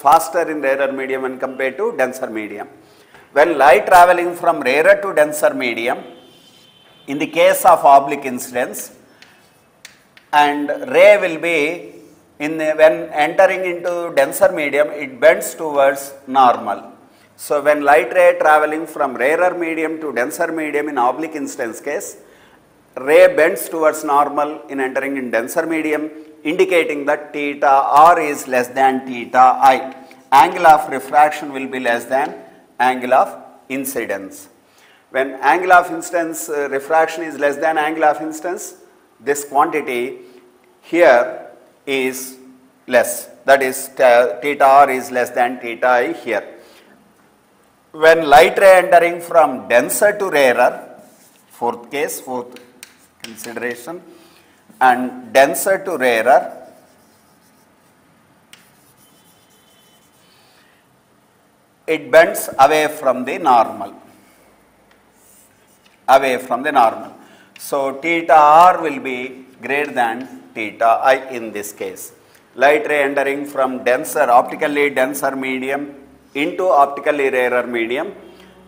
faster in rarer medium when compared to denser medium. When light traveling from rarer to denser medium, in the case of oblique incidence, and ray will be when entering into denser medium, it bends towards normal. So when light ray traveling from rarer medium to denser medium in oblique incidence case, ray bends towards normal in entering in denser medium, indicating that theta r is less than theta I. Angle of refraction will be less than angle of incidence. When angle of incidence refraction is less than angle of incidence, this quantity here is less, that is theta r is less than theta I here. When light ray entering from denser to rarer, fourth consideration, and denser to rarer, it bends away from the normal. So theta r will be greater than theta I in this case. Light ray entering from optically denser medium into optically rarer medium,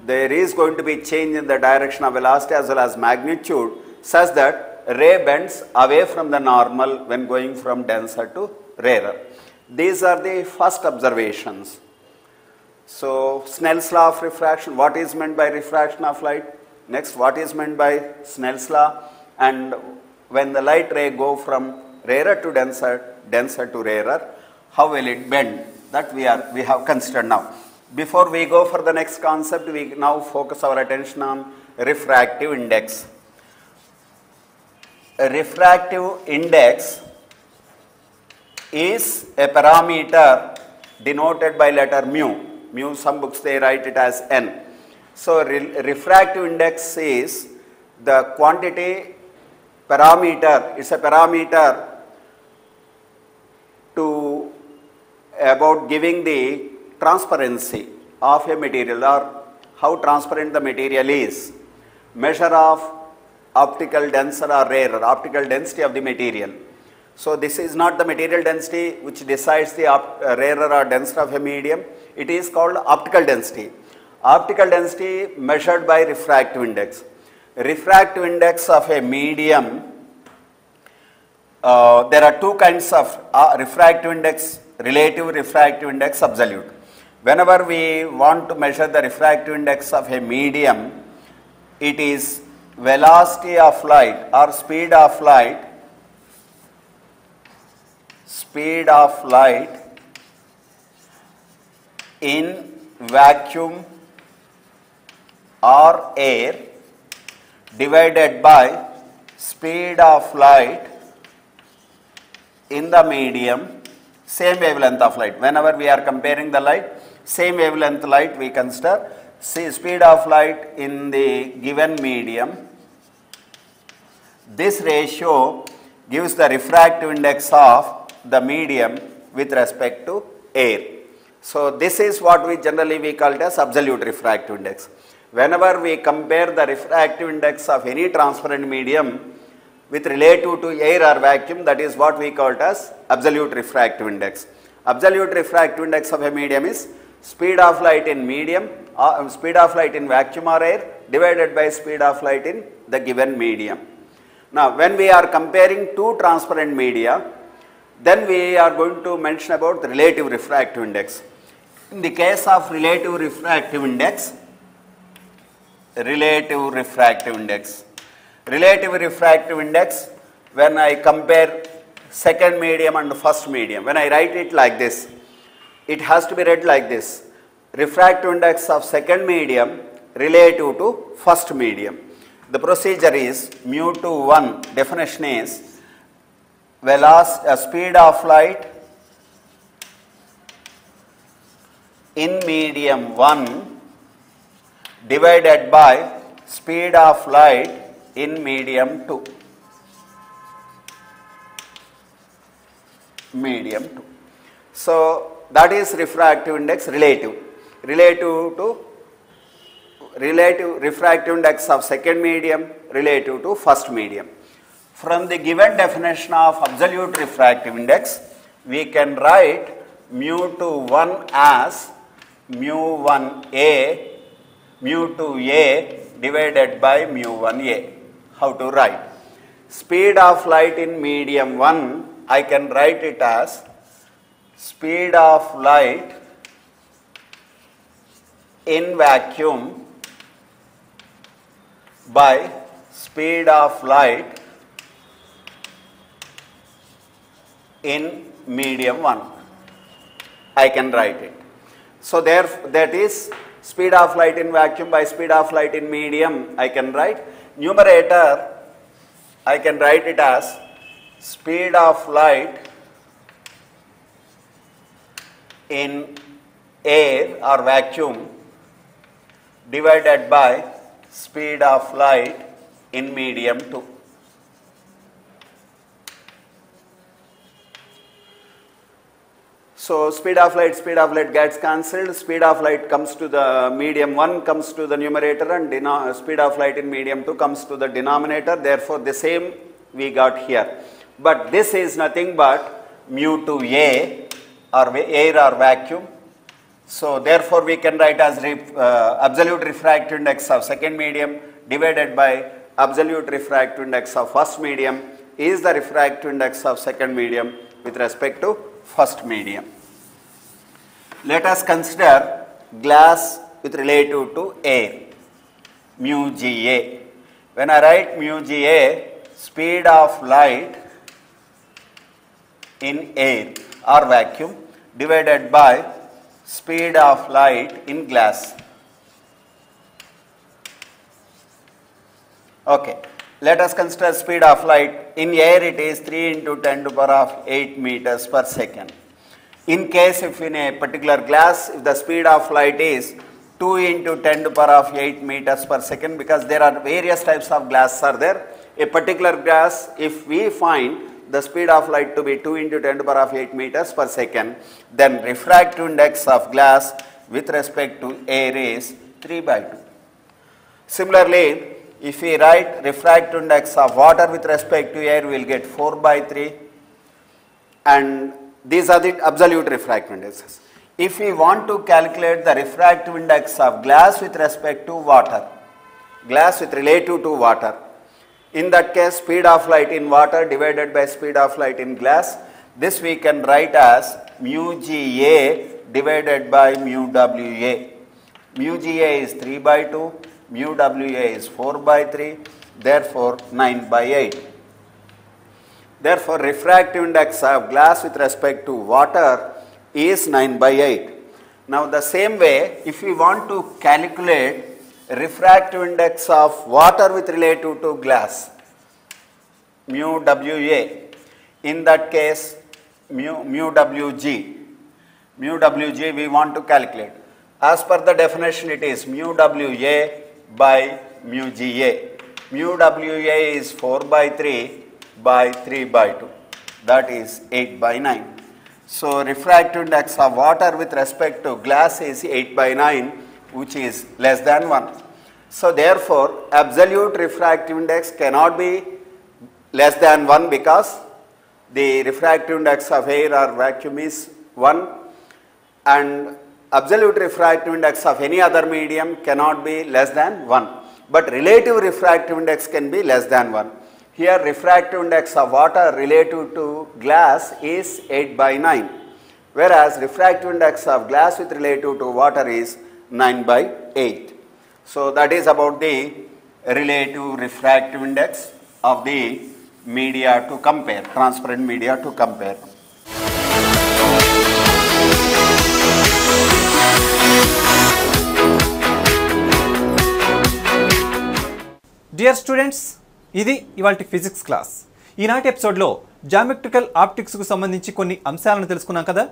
there is going to be change in the direction of velocity as well as magnitude such that ray bends away from the normal when going from denser to rarer. These are the first observations. So Snell's law of refraction, what is meant by refraction of light? Next, what is meant by Snell's law? And when the light ray go from rarer to denser, denser to rarer, how will it bend? That we have considered now. Before we go for the next concept, we now focus our attention on refractive index. A refractive index is a parameter denoted by letter mu. Mu, some books they write it as n. So refractive index is the quantity parameter, it's a parameter to about giving the transparency of a material or how transparent the material is. Measure of optical denser or rarer, optical density of the material. So this is not the material density which decides the rarer or denser of a medium. It is called optical density. Optical density measured by refractive index. Refractive index of a medium, there are two kinds of refractive index, relative refractive index, absolute. Whenever we want to measure the refractive index of a medium, it is velocity of light or speed of light in vacuum or air divided by speed of light in the medium, same wavelength of light. Whenever we are comparing the light, same wavelength light we consider, speed of light in the given medium. This ratio gives the refractive index of the medium with respect to air. So this is what we generally call it as absolute refractive index. Whenever we compare the refractive index of any transparent medium with relative to air or vacuum, that is what we call it as absolute refractive index. Absolute refractive index of a medium is speed of light in medium, speed of light in vacuum or air divided by speed of light in the given medium. Now when we are comparing two transparent media, then we are going to mention about the relative refractive index. In the case of relative refractive index, when I compare second medium and first medium, when I write it like this, it has to be read like this: refractive index of second medium relative to first medium. The procedure is mu to 1, definition is speed of light in medium 1 divided by speed of light in medium 2. So that is refractive index relative refractive index of second medium relative to first medium. From the given definition of absolute refractive index, we can write mu2 1 as mu1a mu2a divided by mu1a. How to write? Speed of light in medium 1, I can write it as speed of light in vacuum by speed of light in medium 1. I can write it. So therefore, that is speed of light in vacuum by speed of light in medium. I can write numerator. I can write it as speed of light in air or vacuum divided by speed of light in medium 2. So speed of light gets cancelled. Speed of light comes to the medium 1 comes to the numerator, and speed of light in medium 2 comes to the denominator. Therefore, the same we got here. But this is nothing but mu2a or air or vacuum. So therefore, we can write as absolute refractive index of second medium divided by absolute refractive index of first medium is the refractive index of second medium with respect to first medium. Let us consider glass with relative to air, mu Ga. When I write mu Ga, speed of light in air or vacuum divided by speed of light in glass. Okay. Let us consider speed of light. In air it is 3 into 10 to the power of 8 meters per second. In case if in a particular glass, if the speed of light is 2 into 10 to the power of 8 meters per second, because there are various types of glass are there. A particular glass, if we find the speed of light to be 2 into 10 to the power of 8 meters per second, then refractive index of glass with respect to air is 3/2. Similarly, if we write refractive index of water with respect to air, we will get 4/3, and these are the absolute refractive indexes. If we want to calculate the refractive index of glass with respect to water, glass with relative to water, in that case speed of light in water divided by speed of light in glass, this we can write as mu Ga divided by mu Wa. Mu Ga is 3/2, mu Wa is 4/3, therefore 9/8. Therefore, refractive index of glass with respect to water is 9/8. Now, the same way, if we want to calculate refractive index of water with relative to glass, mu Wa, in that case mu Wg we want to calculate. As per the definition, it is mu Wa by mu Ga. Mu Wa is 4/3 by 3/2, that is 8/9. So refractive index of water with respect to glass is 8/9, which is less than 1. So therefore, absolute refractive index cannot be less than 1, because the refractive index of air or vacuum is 1, and absolute refractive index of any other medium cannot be less than 1. But relative refractive index can be less than 1. Here refractive index of water relative to glass is 8/9, whereas refractive index of glass with relative to water is 9/8. So that is about the relative refractive index of the media to compare, transparent media to compare. Dear students, ఇది ఇవాల్టి physics class. ఈనాటి ఎపిసోడ్లో geometrical ఆప్టిక్స్కు సంబంధించి కొన్ని అంశాలను తెలుసుకున్నాం కదా.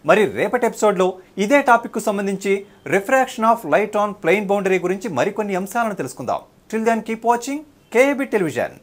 మరి రేపటి ఎపిసోడ్లో ఇదే టాపిక్కు సంబంధించి refraction of light on plain boundary గురించి మరికొన్ని అంశాలను తెలుసుకుందాం. Till then keep watching KAB television.